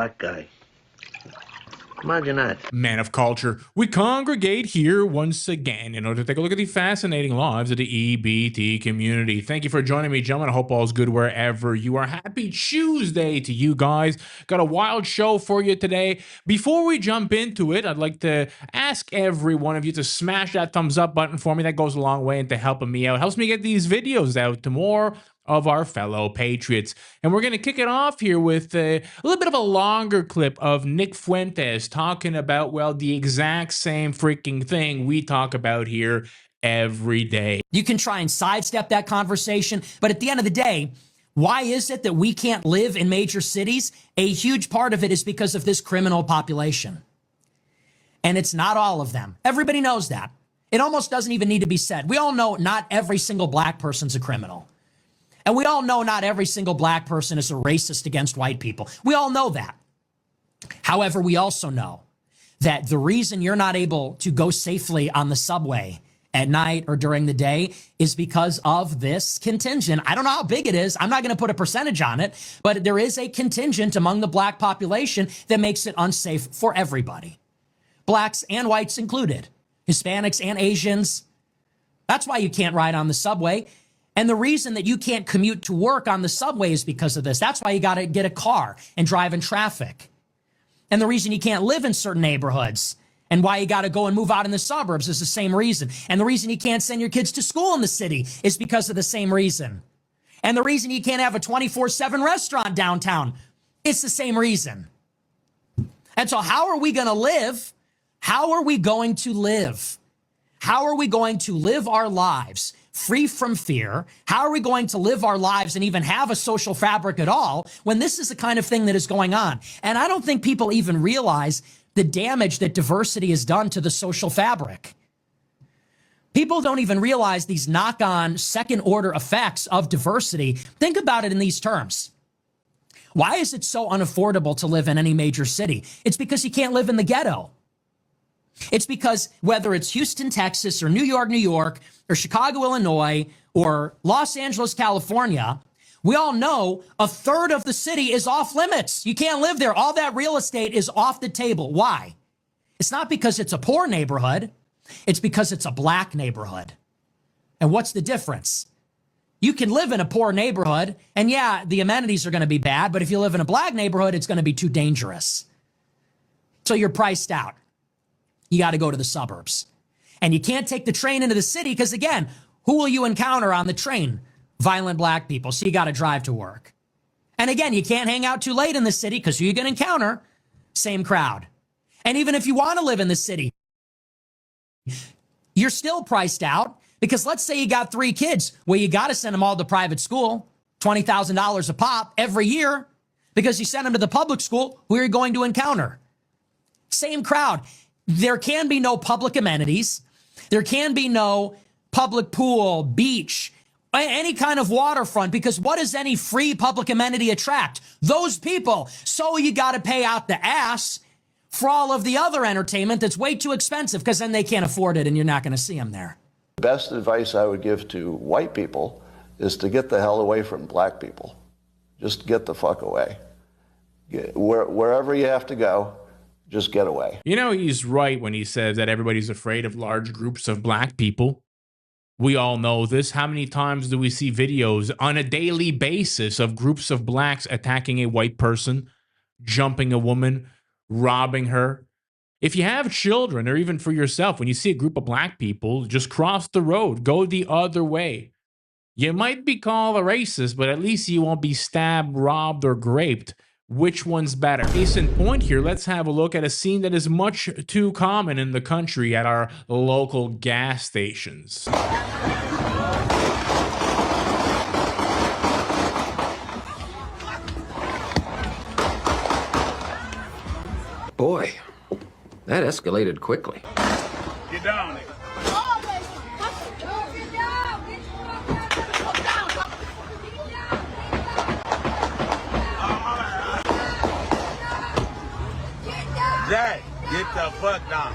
black guy. Imagine that. Man of culture, we congregate here once again in order to take a look at the fascinating lives of the EBT community. Thank you for joining me, gentlemen. I hope all's good wherever you are. Happy Tuesday to you guys. Got a wild show for you today. Before we jump into it, I'd like to ask every one of you to smash that thumbs up button for me. That goes a long way into helping me out. Helps me get these videos out to more of our fellow patriots. And we're going to kick it off here with a little bit of a longer clip of Nick Fuentes talking about, well, the exact same freaking thing we talk about here every day. You can try and sidestep that conversation, but at the end of the day, why is it that we can't live in major cities? A huge part of it is because of this criminal population. And it's not all of them. Everybody knows that. It almost doesn't even need to be said. We all know not every single black person's a criminal. And we all know not every single black person is a racist against white people. We all know that. However, we also know that the reason you're not able to go safely on the subway at night or during the day is because of this contingent. I don't know how big it is. I'm not going to put a percentage on it, but there is a contingent among the black population that makes it unsafe for everybody. Blacks and whites included, Hispanics and Asians. That's why you can't ride on the subway. And the reason that you can't commute to work on the subway is because of this. That's why you got to get a car and drive in traffic. And the reason you can't live in certain neighborhoods and why you got to go and move out in the suburbs is the same reason. And the reason you can't send your kids to school in the city is because of the same reason. And the reason you can't have a 24/7 restaurant downtown, it's the same reason. And so how are we going to live? How are we going to live? How are we going to live our lives free from fear? How are we going to live our lives and even have a social fabric at all when this is the kind of thing that is going on? And I don't think people even realize the damage that diversity has done to the social fabric. People don't even realize these knock-on second-order effects of diversity. Think about it in these terms. Why is it so unaffordable to live in any major city? It's because you can't live in the ghetto. It's because whether it's Houston, Texas, or New York, or Chicago, Illinois, or Los Angeles, California, we all know a third of the city is off limits. You can't live there. All that real estate is off the table. Why? It's not because it's a poor neighborhood. It's because it's a black neighborhood. And what's the difference? You can live in a poor neighborhood, and yeah, the amenities are going to be bad, but if you live in a black neighborhood, it's going to be too dangerous. So you're priced out. You got to go to the suburbs. And you can't take the train into the city because, again, who will you encounter on the train? Violent black people. So you got to drive to work. And again, you can't hang out too late in the city because who you going to encounter? Same crowd. And even if you want to live in the city, you're still priced out because let's say you got 3 kids. Well, you got to send them all to private school, $20,000 a pop every year because you send them to the public school. Who are you going to encounter? Same crowd. There can be no public amenities. There can be no public pool, beach, any kind of waterfront, because what does any free public amenity attract? Those people. So you got to pay out the ass for all of the other entertainment that's way too expensive because then they can't afford it and you're not going to see them there. The best advice I would give to white people is to get the hell away from black people. Just get the fuck away. Wherever you have to go, just get away. You know, he's right when he says that everybody's afraid of large groups of black people. We all know this. How many times do we see videos on a daily basis of groups of blacks attacking a white person, jumping a woman, robbing her? If you have children, or even for yourself, when you see a group of black people, just cross the road, go the other way. You might be called a racist, but at least you won't be stabbed, robbed, or raped. Which one's better? Case in point here, let's have a look at a scene that is much too common in the country at our local gas stations. Boy, that escalated quickly. Get down there. Jack, get the fuck down.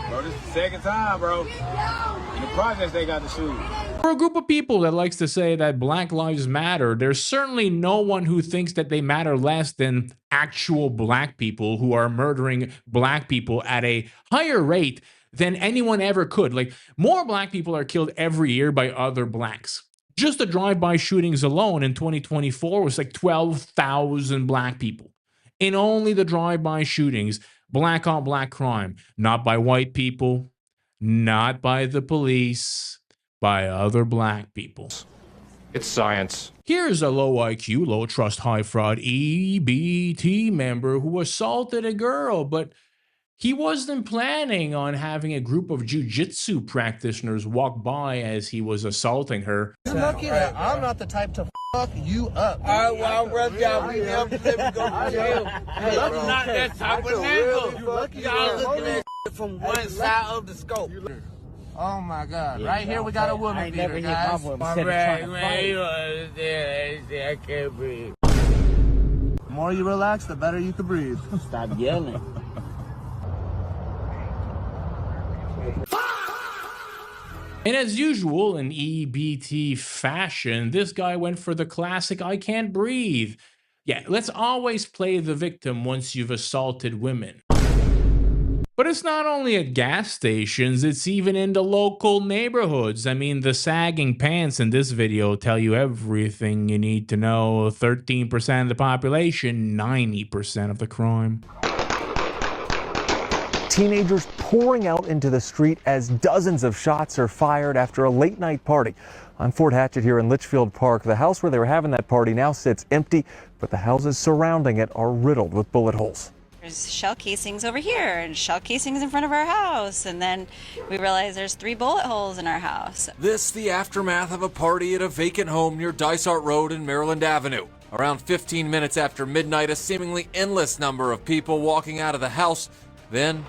Bro, this is the second time, bro. In the projects, they got the shoes. For a group of people that likes to say that Black Lives Matter, there's certainly no one who thinks that they matter less than actual black people who are murdering black people at a higher rate than anyone ever could. Like, more black people are killed every year by other blacks. Just the drive-by shootings alone in 2024 was like 12,000 black people. In only the drive-by shootings, black on black crime, not by white people, not by the police, by other black people. It's science. Here's a low IQ, low trust, high fraud EBT member who assaulted a girl, but he wasn't planning on having a group of jiu-jitsu practitioners walk by as he was assaulting her. You're lucky that I'm not the type to fuck you up. All right, well, I'd rather y'all be never let me go to jail. Hey, I'm not that type of nigga. Y'all looking at from one side of the scope. Oh my God! Right here we got a woman beater, guys. My bad, man. You understand? I can't breathe. The more you relax, the better you can breathe. Stop yelling. And as usual in EBT fashion, this guy went for the classic I can't breathe. Yeah, let's always play the victim once you've assaulted women. But it's not only at gas stations, it's even in the local neighborhoods. I mean, the sagging pants in this video tell you everything you need to know. 13% of the population, 90% of the crime. Teenagers pouring out into the street as dozens of shots are fired after a late night party. I'm Fort Hatchet here in Litchfield Park. The house where they were having that party now sits empty, but the houses surrounding it are riddled with bullet holes. There's shell casings over here and shell casings in front of our house, and then we realize there's 3 bullet holes in our house. This the aftermath of a party at a vacant home near Dysart Road and Maryland Avenue. Around 15 minutes after midnight, a seemingly endless number of people walking out of the house. Then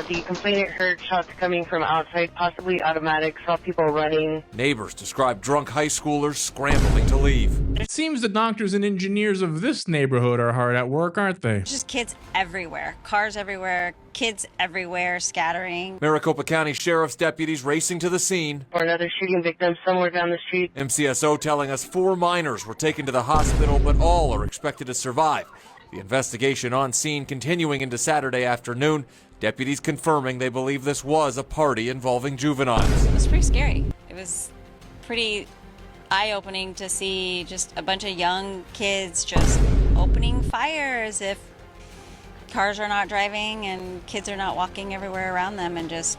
the complainant heard shots coming from outside, possibly automatic, saw people running. Neighbors described drunk high schoolers scrambling to leave. It seems the doctors and engineers of this neighborhood are hard at work, aren't they? There's just kids everywhere, cars everywhere, kids everywhere, scattering. Maricopa County Sheriff's deputies racing to the scene. Or another shooting victim somewhere down the street. MCSO telling us 4 minors were taken to the hospital, but all are expected to survive. The investigation on scene continuing into Saturday afternoon. Deputies confirming they believe this was a party involving juveniles. It was pretty scary. It was pretty eye-opening to see just a bunch of young kids just opening fires if cars are not driving and kids are not walking everywhere around them, and just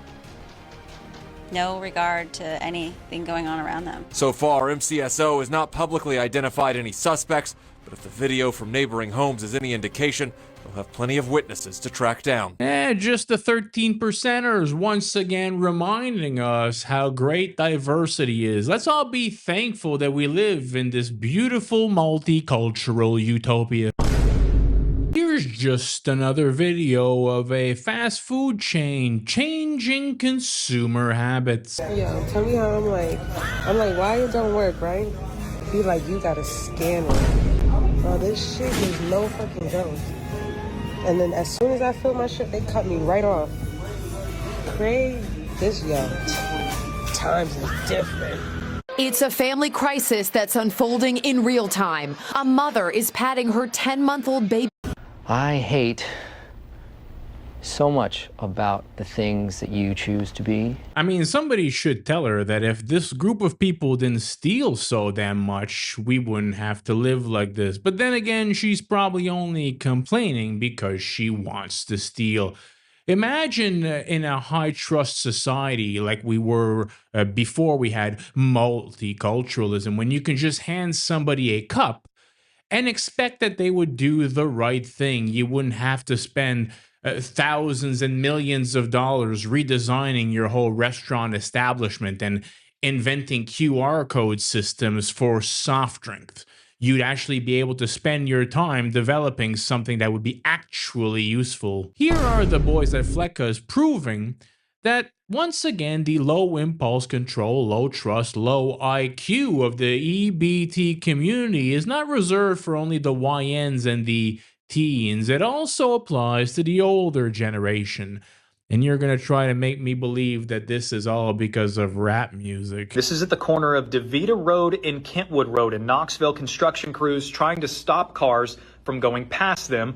no regard to anything going on around them. So far, MCSO has not publicly identified any suspects, but if the video from neighboring homes is any indication, they'll have plenty of witnesses to track down. Just the 13%ers once again reminding us how great diversity is. Let's all be thankful that we live in this beautiful multicultural utopia. Here's just another video of a fast food chain changing consumer habits. Yo, tell me how I'm like, why it don't work, right? Be like, you gotta scan it. Bro, this shit is no fucking joke. And then as soon as I fill my shit, they cut me right off. Crazy. This, yo, times is different. It's a family crisis that's unfolding in real time. A mother is patting her 10-month-old baby. I hate so much about the things that you choose to be. I mean, somebody should tell her that if this group of people didn't steal so damn much, we wouldn't have to live like this. But then again, she's probably only complaining because she wants to steal. Imagine in a high-trust society like we were before we had multiculturalism, when you can just hand somebody a cup and expect that they would do the right thing. You wouldn't have to spend thousands and millions of dollars redesigning your whole restaurant establishment and inventing QR code systems for soft drinks. You'd actually be able to spend your time developing something that would be actually useful. Here are the boys at Flecka's proving that once again, the low impulse control, low trust, low IQ of the EBT community is not reserved for only the YNs and the teens. It also applies to the older generation. And you're going to try to make me believe that this is all because of rap music. This is at the corner of DeVita Road and Kentwood Road in Knoxville. Construction crews trying to stop cars from going past them.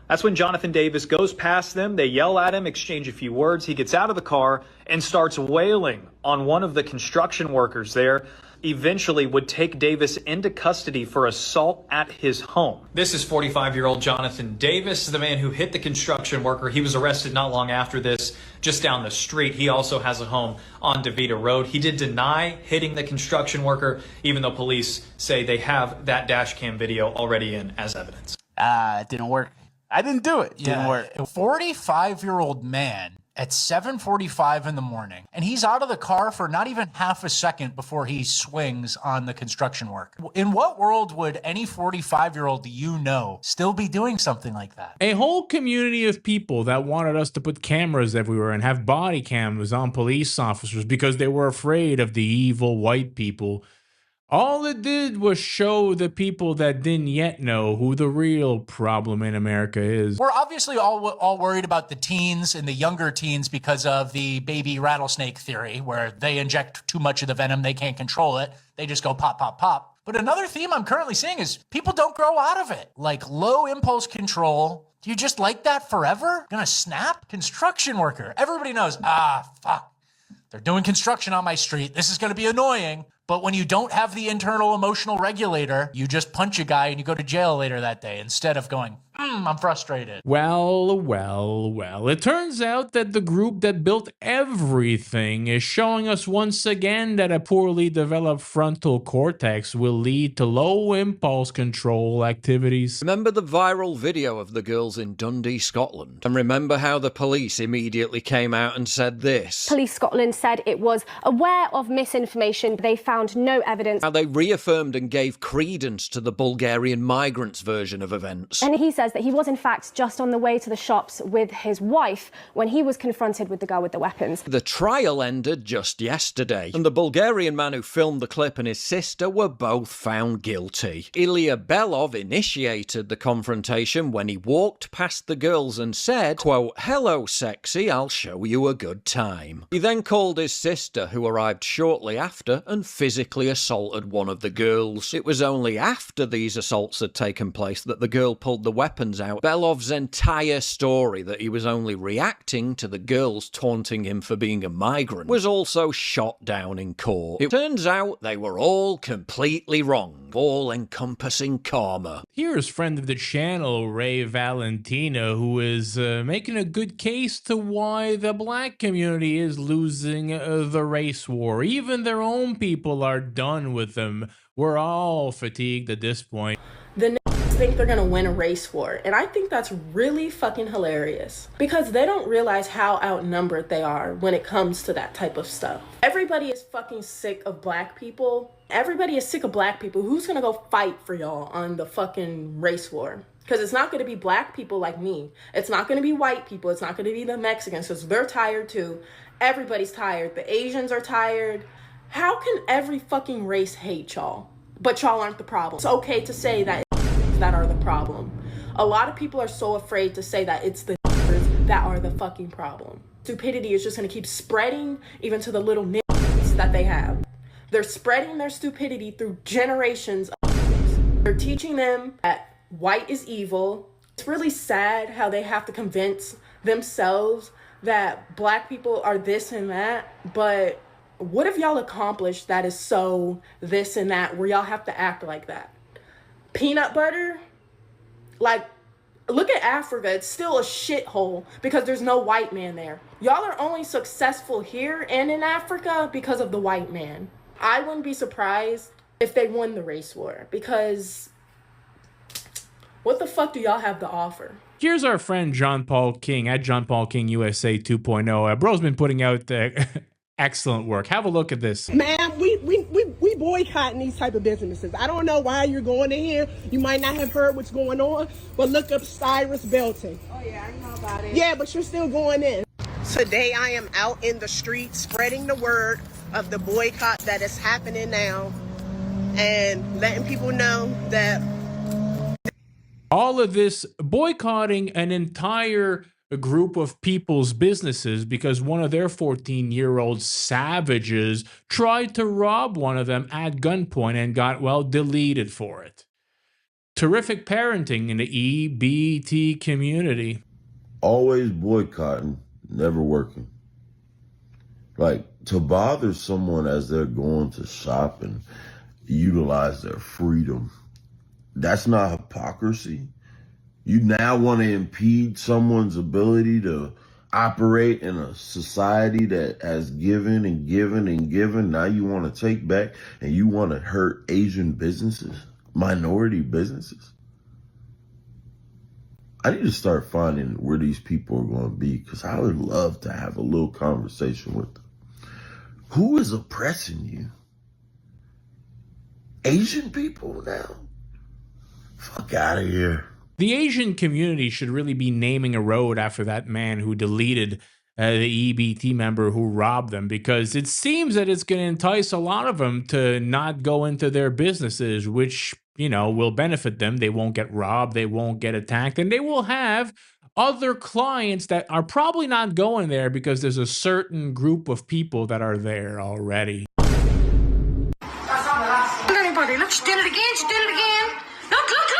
That's when Jonathan Davis goes past them. They yell at him, exchange a few words. He gets out of the car and starts wailing on one of the construction workers there. Eventually would take Davis into custody for assault at his home. This is 45-year-old Jonathan Davis, the man who hit the construction worker. He was arrested not long after this, just down the street. He also has a home on DeVita Road. He did deny hitting the construction worker, even though police say they have that dash cam video already in as evidence. It didn't work. I didn't do it. Didn't work. A 45-year-old man at 7:45 in the morning, and he's out of the car for not even half a second before he swings on the construction worker. In what world would any 45-year-old still be doing something like that? A whole community of people that wanted us to put cameras everywhere and have body cameras on police officers because they were afraid of the evil white people. All it did was show the people that didn't yet know who the real problem in America is. We're obviously all worried about the teens and the younger teens because of the baby rattlesnake theory, where they inject too much of the venom, they can't control it, they just go pop, pop, pop. But another theme I'm currently seeing is people don't grow out of it. Like low impulse control. Do you just like that forever? Gonna snap? Construction worker. Everybody knows, fuck. They're doing construction on my street. This is gonna be annoying. But when you don't have the internal emotional regulator, you just punch a guy and you go to jail later that day instead of going, I'm frustrated. Well. It turns out that the group that built everything is showing us once again that a poorly developed frontal cortex will lead to low impulse control activities. Remember the viral video of the girls in Dundee, Scotland? And remember how the police immediately came out and said this? Police Scotland said it was aware of misinformation. They found no evidence. How they reaffirmed and gave credence to the Bulgarian migrants' version of events. And he says that he was in fact just on the way to the shops with his wife when he was confronted with the girl with the weapons. The trial ended just yesterday, and the Bulgarian man who filmed the clip and his sister were both found guilty. Ilya Belov initiated the confrontation when he walked past the girls and said, quote, "Hello, sexy, I'll show you a good time." He then called his sister, who arrived shortly after, and physically assaulted one of the girls. It was only after these assaults had taken place that the girl pulled the weapons out. Belov's entire story that he was only reacting to the girls taunting him for being a migrant was also shot down in court. It turns out they were all completely wrong, all-encompassing karma. Here's friend of the channel, Ray Valentina, who is making a good case to why the black community is losing the race war. Even their own people are done with them. We're all fatigued at this point. The think they're gonna win a race war, and I think that's really fucking hilarious because they don't realize how outnumbered they are when it comes to that type of stuff. Everybody is fucking sick of black people. Everybody is sick of black people. Who's gonna go fight for y'all on the fucking race war? Because it's not gonna be black people like me. It's not gonna be white people. It's not gonna be the Mexicans, because they're tired too. Everybody's tired. The Asians are tired. How can every fucking race hate y'all? But y'all aren't the problem. It's okay to say that that are the problem. A lot of people are so afraid to say that it's the that are the fucking problem. Stupidity is just gonna keep spreading even to the little niggas that they have. They're spreading their stupidity through generations of They're teaching them that white is evil. It's really sad how they have to convince themselves that black people are this and that, but what have y'all accomplished that is so this and that where y'all have to act like that? Peanut butter? Like, look at Africa. It's still a shithole because there's no white man there. Y'all are only successful here and in Africa because of the white man. I wouldn't be surprised if they won the race war because what the fuck do y'all have to offer? Here's our friend John Paul King at John Paul King USA 2.0. Bro's been putting out excellent work. Have a look at this. Man, we boycotting these type of businesses. I don't know why you're going in here. You might not have heard what's going on, but look up Cyrus Belton. Oh yeah, I know about it. Yeah, but you're still going in. Today I am out in the street spreading the word of the boycott that is happening now and letting people know that all of this boycotting an entire a group of people's businesses because one of their 14-year-old savages tried to rob one of them at gunpoint and got, well, deleted for it. Terrific parenting in the EBT community. Always boycotting, never working. Like, to bother someone as they're going to shop and utilize their freedom, that's not hypocrisy. You now want to impede someone's ability to operate in a society that has given and given and given. Now you want to take back and you want to hurt Asian businesses, minority businesses. I need to start finding where these people are going to be, because I would love to have a little conversation with them. Who is oppressing you? Asian people now? Fuck out of here. The Asian community should really be naming a road after that man who deleted the EBT member who robbed them, because it seems that it's going to entice a lot of them to not go into their businesses, which, you know, will benefit them. They won't get robbed, they won't get attacked, and they will have other clients that are probably not going there because there's a certain group of people that are there already. Anybody, look, she did it again, she did it again. Look, look, look.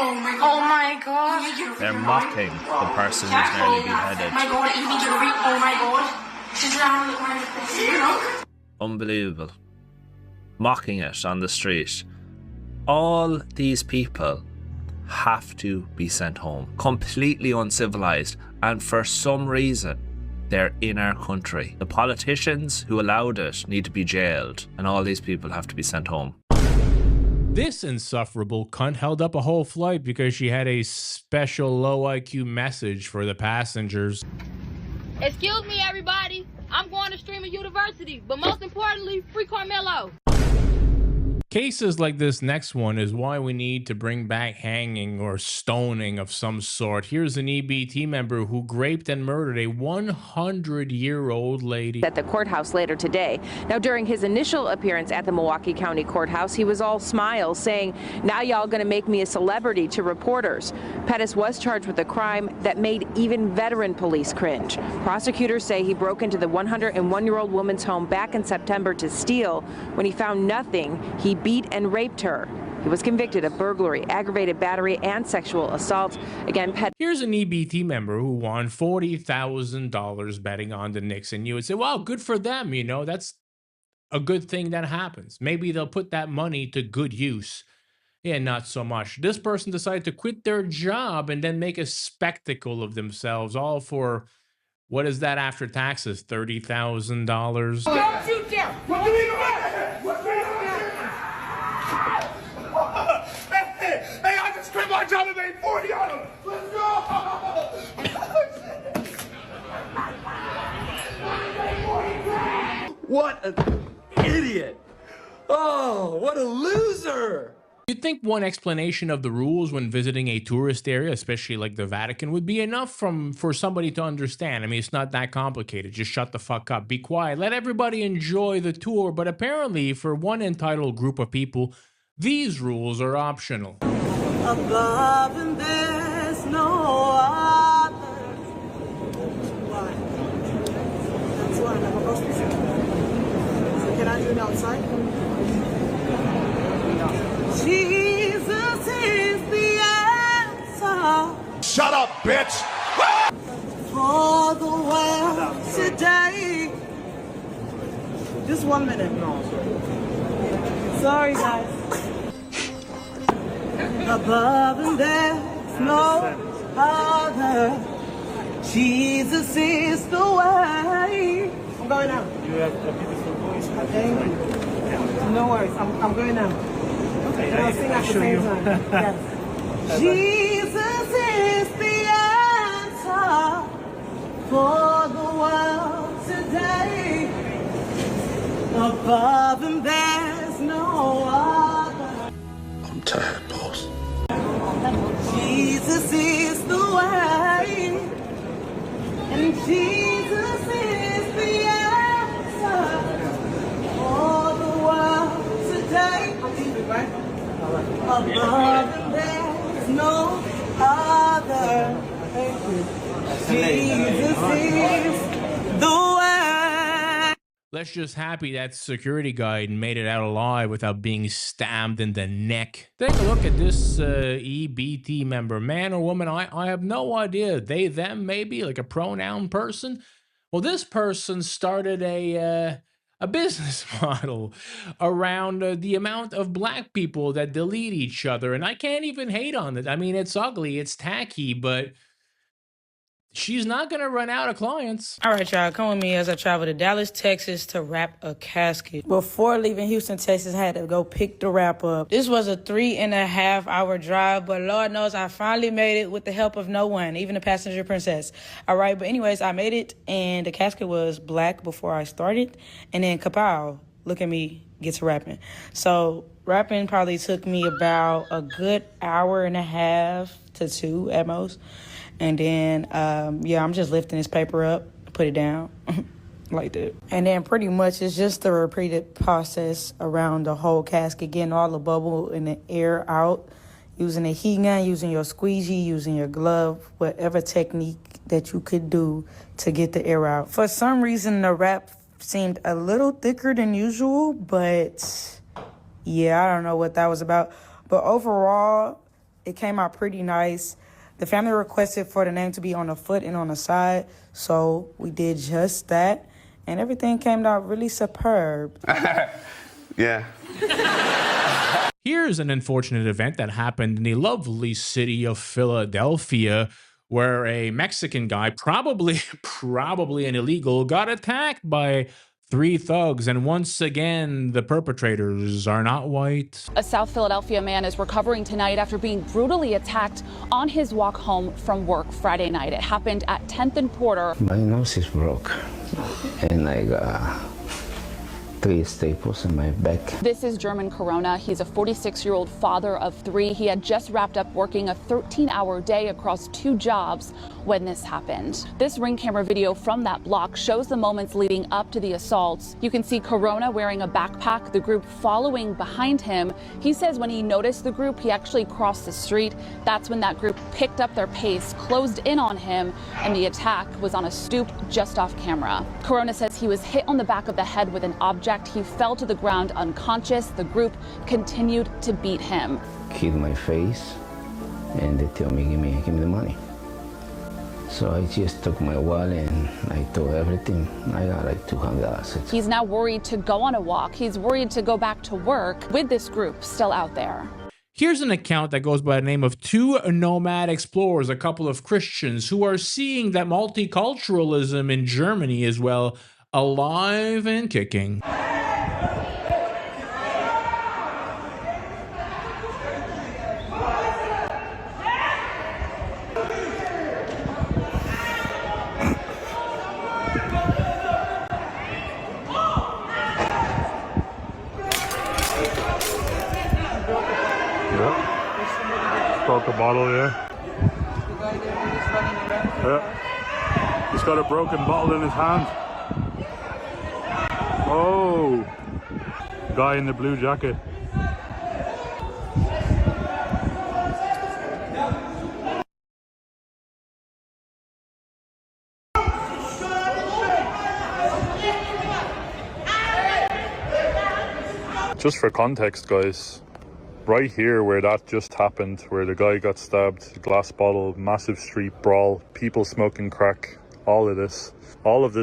Oh my god. They're mocking the person who's nearly beheaded. Oh my god, oh my god. She's down. Unbelievable. Mocking it on the street. All these people have to be sent home. Completely uncivilized, and for some reason, they're in our country. The politicians who allowed it need to be jailed, and all these people have to be sent home. This insufferable cunt held up a whole flight because she had a special low IQ message for the passengers. Excuse me, everybody. I'm going to Streamer University, but most importantly, free Carmelo. Cases like this next one is why we need to bring back hanging or stoning of some sort. Here's an EBT member who raped and murdered a 100-year-old lady. At the courthouse later today. Now, during his initial appearance at the Milwaukee County Courthouse, he was all smiles, saying, "Now y'all gonna make me a celebrity," to reporters. Pettis was charged with a crime that made even veteran police cringe. Prosecutors say he broke into the 101-year-old woman's home back in September to steal. When he found nothing, he beat and raped her. He was convicted of burglary, aggravated battery, and sexual assault. Again, Here's an EBT member who won $40,000 betting on the Knicks, and you would say, wow, good for them, you know, that's a good thing that happens. Maybe they'll put that money to good use. Yeah, not so much. This person decided to quit their job and then make a spectacle of themselves, all for, what is that after taxes, $30,000? Don't shoot them! Hey, I just quit my job and made 40 on them! Let's go! What an idiot! Oh, what a loser! You'd think one explanation of the rules when visiting a tourist area, especially like the Vatican, would be enough for somebody to understand. I mean, it's not that complicated. Just shut the fuck up. Be quiet. Let everybody enjoy the tour. But apparently, for one entitled group of people, these rules are optional. Above and there's no other. Why? That's why I'm supposed to say. So can I do it outside? Jesus is the answer. Shut up, bitch! For the world today. Just 1 minute. No, sorry, guys. Above and there's no other. Jesus is the way. I'm going now. You have a beautiful voice. Thank you. No worries. I'm going now. Okay, I'll sing at the same time. Yes. Jesus is the answer for the world today. Above and there's no other. I'm tired, boss. Jesus is the way, and Jesus is the answer for the world today. Right? Above and there's no other. Jesus is the way. Let's just happy that security guard made it out alive without being stabbed in the neck. Take a look at this EBT member, man or woman. I have no idea. They, them, maybe like a pronoun person. Well, this person started a business model around the amount of black people that delete each other, and I can't even hate on it. I mean, it's ugly, it's tacky, but she's not gonna run out of clients. All right, y'all, come with me as I travel to Dallas, Texas to wrap a casket. Before leaving Houston, Texas, I had to go pick the wrap up. This was a 3.5 hour drive, but Lord knows I finally made it with the help of no one, even the passenger princess. All right, but anyways, I made it, and the casket was black before I started, and then kapow, look at me, get to wrapping. So wrapping probably took me about a good 1.5 to 2 at most. And then, yeah, I'm just lifting this paper up, put it down, like that. And then pretty much it's just a repeated process around the whole casket, getting all the bubble and the air out, using a heat gun, using your squeegee, using your glove, whatever technique that you could do to get the air out. For some reason, the wrap seemed a little thicker than usual, but yeah, I don't know what that was about. But overall, it came out pretty nice. The family requested for the name to be on the foot and on the side, so we did just that, and everything came out really superb. Yeah. Here's an unfortunate event that happened in the lovely city of Philadelphia, where a Mexican guy, probably an illegal, got attacked by 3 thugs, and once again, the perpetrators are not white. A South Philadelphia man is recovering tonight after being brutally attacked on his walk home from work Friday night. It happened at 10th and Porter. My nose is broke, and I got 3 staples in my back. This is German Corona. He's a 46-year-old father of 3. He had just wrapped up working a 13-hour day across 2 jobs when this happened. This Ring camera video from that block shows the moments leading up to the assaults. You can see Corona wearing a backpack, the group following behind him. He says when he noticed the group, he actually crossed the street. That's when that group picked up their pace, closed in on him, and the attack was on a stoop just off camera. Corona says he was hit on the back of the head with an object. He fell to the ground unconscious. The group continued to beat him. Hit my face, and they tell me, give me the money. So I just took my wallet and I took everything. I got like $200. He's now worried to go on a walk. He's worried to go back to work with this group still out there. Here's an account that goes by the name of 2 nomad explorers, a couple of Christians who are seeing that multiculturalism in Germany is, well, alive and kicking. Broke a bottle, yeah. Yeah. He's got a broken bottle in his hand. Oh, guy in the blue jacket. Just for context, guys, right here where that just happened, where the guy got stabbed, glass bottle, massive street brawl, people smoking crack, all of this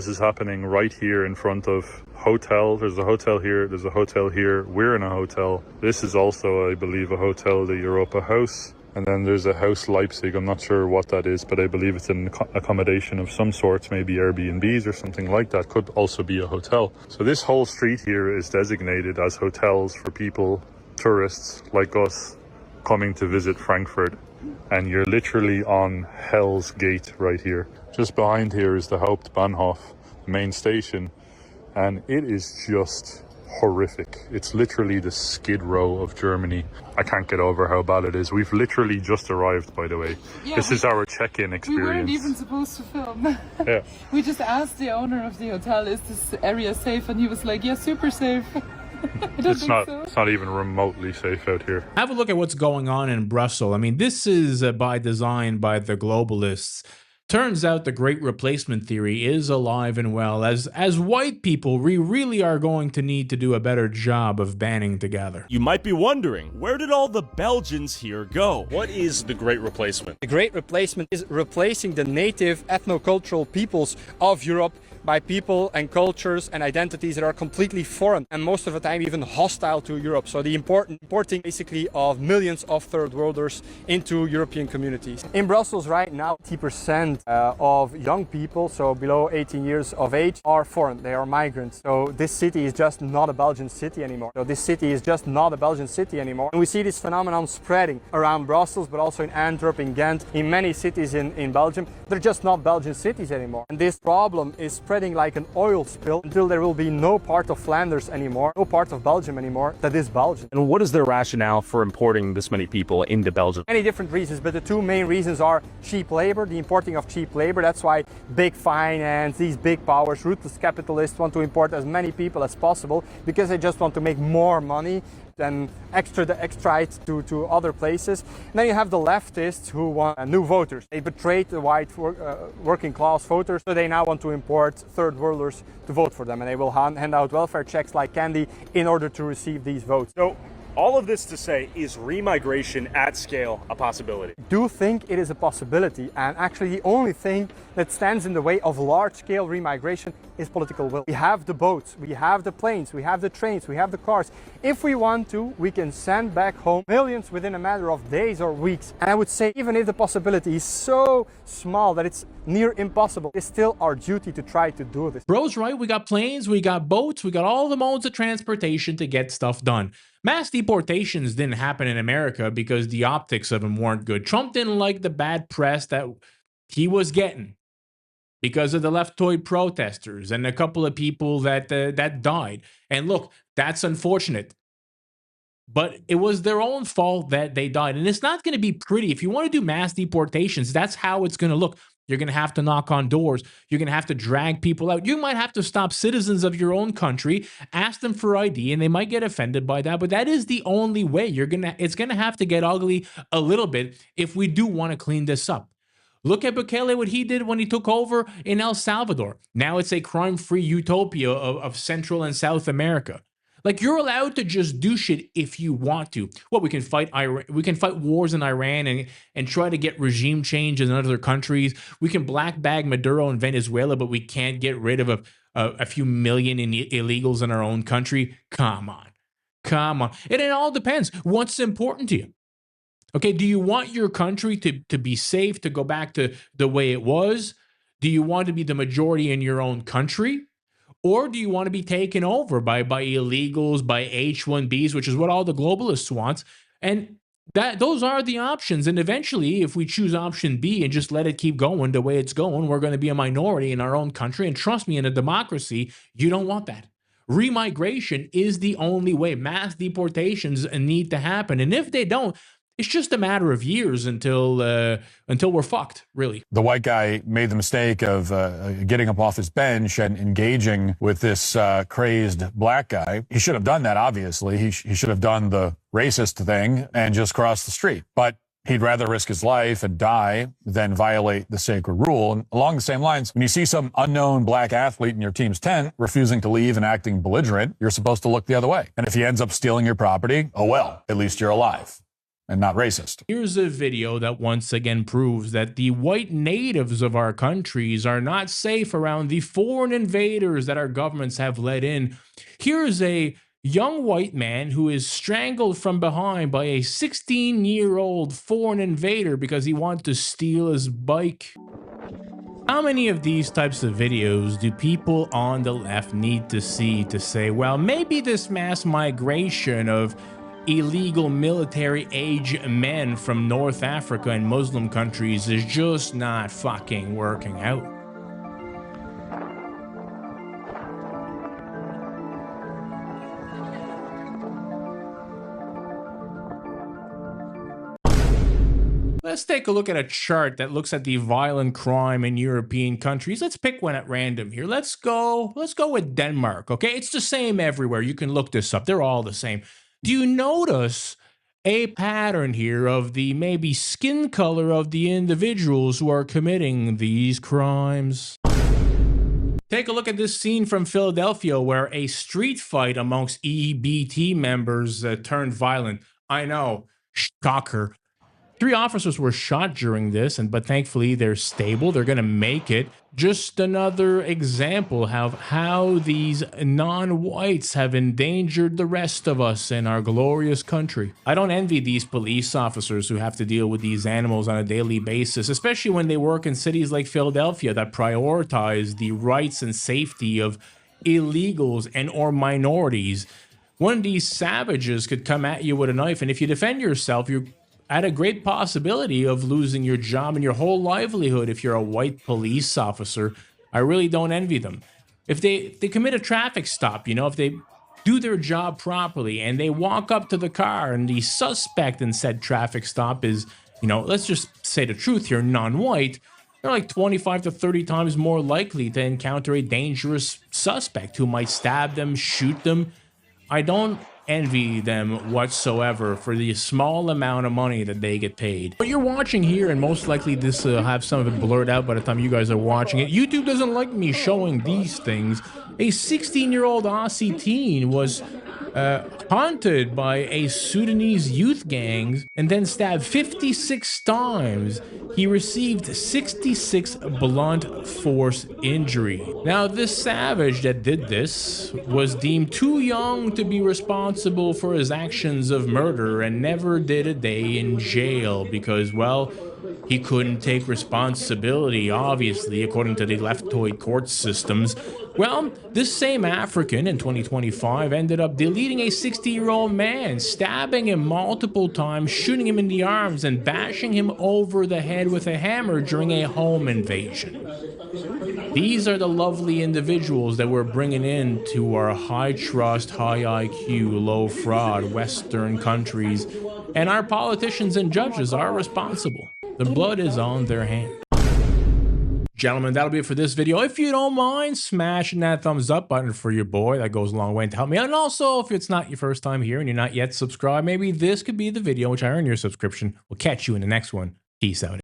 is happening right here in front of hotel. There's a hotel here, there's a hotel here, we're in a hotel. This is also, I believe, a hotel, the Europa House. And then there's a House Leipzig. I'm not sure what that is, but I believe it's an accommodation of some sort, maybe Airbnbs or something like that. Could also be a hotel. So this whole street here is designated as hotels for people, tourists like us, coming to visit Frankfurt. And you're literally on Hell's Gate right here. Just behind here is the Hauptbahnhof, main station. And it is just horrific. It's literally the Skid Row of Germany. I can't get over how bad it is. We've literally just arrived, by the way. Yeah, this is our check-in experience. We weren't even supposed to film. Yeah. We just asked the owner of the hotel, is this area safe? And he was like, yeah, super safe. It's not even remotely safe out here. Have a look at what's going on in Brussels. I mean, this is by design by the globalists. Turns out the great replacement theory is alive and well. As white people, we really are going to need to do a better job of banding together. You might be wondering, where did all the Belgians here go? What is the Great Replacement? The Great Replacement is replacing the native ethno-cultural peoples of Europe by people and cultures and identities that are completely foreign and most of the time even hostile to Europe. So the importing basically of millions of third worlders into European communities. In Brussels right now, 80% of young people, so below 18 years of age, are foreign. They are migrants. So this city is just not a Belgian city anymore. And we see this phenomenon spreading around Brussels, but also in Antwerp, in Ghent, in many cities in Belgium. They're just not Belgian cities anymore. And this problem is spreading like an oil spill until there will be no part of Flanders anymore, no part of Belgium anymore that is Belgian. And what is the rationale for importing this many people into Belgium? Many different reasons, but the two main reasons are cheap labor, the importing of cheap labor. That's why big finance, these big powers, ruthless capitalists want to import as many people as possible because they just want to make more money and extradite to other places. And then you have the leftists who want new voters. They betrayed the white working class voters, so they now want to import third worlders to vote for them, and they will hand out welfare checks like candy in order to receive these votes. So all of this to say, is remigration at scale a possibility? I do think it is a possibility, and actually the only thing that stands in the way of large-scale remigration is political will. We have the boats, we have the planes, we have the trains, we have the cars. If we want to, we can send back home millions within a matter of days or weeks. And I would say even if the possibility is so small that it's near impossible, it's still our duty to try to do this. Bro's right, we got planes, we got boats, we got all the modes of transportation to get stuff done. Mass deportations didn't happen in America because the optics of them weren't good. Trump didn't like the bad press that he was getting because of the leftoid protesters and a couple of people that died. And look, that's unfortunate. But it was their own fault that they died. And it's not going to be pretty. If you want to do mass deportations, that's how it's going to look. You're going to have to knock on doors. You're going to have to drag people out. You might have to stop citizens of your own country, ask them for ID, and they might get offended by that. But that is the only way. It's going to have to get ugly a little bit if we do want to clean this up. Look at Bukele, what he did when he took over in El Salvador. Now it's a crime-free utopia of Central and South America. Like, you're allowed to just do shit if you want to. Well, we can fight wars in Iran and try to get regime change in other countries. We can black bag Maduro in Venezuela, but we can't get rid of a few million illegals in our own country. Come on. It all depends. What's important to you? Okay, do you want your country to be safe, to go back to the way it was? Do you want to be the majority in your own country? Or do you want to be taken over by illegals, by H-1Bs, which is what all the globalists want? And those are the options. And eventually, if we choose option B and just let it keep going the way it's going, we're going to be a minority in our own country. And trust me, in a democracy, you don't want that. Remigration is the only way. Mass deportations need to happen. And if they don't, it's just a matter of years until we're fucked, really. The white guy made the mistake of getting up off his bench and engaging with this crazed black guy. He should have done that, obviously. He should have done the racist thing and just crossed the street. But he'd rather risk his life and die than violate the sacred rule. And along the same lines, when you see some unknown black athlete in your team's tent refusing to leave and acting belligerent, you're supposed to look the other way. And if he ends up stealing your property, oh well, at least you're alive and not racist. Here's a video that once again proves that the white natives of our countries are not safe around the foreign invaders that our governments have let in. Here's a young white man who is strangled from behind by a 16-year-old foreign invader because he wanted to steal his bike. How many of these types of videos do people on the left need to see to say, well, maybe this mass migration of illegal military-age men from North Africa and Muslim countries is just not fucking working out? Let's take a look at a chart that looks at the violent crime in European countries. Let's pick one at random here. Let's go with Denmark, okay? It's the same everywhere. You can look this up. They're all the same. Do you notice a pattern here of the maybe skin color of the individuals who are committing these crimes. Take a look at this scene from Philadelphia where a street fight amongst EBT members turned violent. I know, shocker. 3 officers were shot during this, but thankfully they're stable. They're going to make it. Just another example of how these non-whites have endangered the rest of us in our glorious country. I don't envy these police officers who have to deal with these animals on a daily basis, especially when they work in cities like Philadelphia that prioritize the rights and safety of illegals and or minorities. One of these savages could come at you with a knife, and if you defend yourself, you're at a great possibility of losing your job and your whole livelihood if you're a white police officer. I really don't envy them. If they commit a traffic stop, if they do their job properly and they walk up to the car and the suspect in said traffic stop is, let's just say the truth here, non-white, they're like 25 to 30 times more likely to encounter a dangerous suspect who might stab them, shoot them. I don't envy them whatsoever for the small amount of money that they get paid. What you're watching here, and most likely this will have some of it blurred out by the time you guys are watching it, YouTube doesn't like me showing these things. A 16-year-old Aussie teen was haunted by a Sudanese youth gang and then stabbed 56 times. He received 66 blunt force injury. Now, this savage that did this was deemed too young to be responsible for his actions of murder and never did a day in jail because, well, he couldn't take responsibility, obviously, according to the leftoid court systems. Well, this same African in 2025 ended up deleting a 60-year-old man, stabbing him multiple times, shooting him in the arms, and bashing him over the head with a hammer during a home invasion. These are the lovely individuals that we're bringing into our high trust, high IQ, low fraud Western countries, and our politicians and judges are responsible. The blood is on their hands. Gentlemen, that'll be it for this video. If you don't mind smashing that thumbs up button for your boy, that goes a long way to help me out. And also, if it's not your first time here and you're not yet subscribed, maybe this could be the video which I earn your subscription. We'll catch you in the next one. Peace out.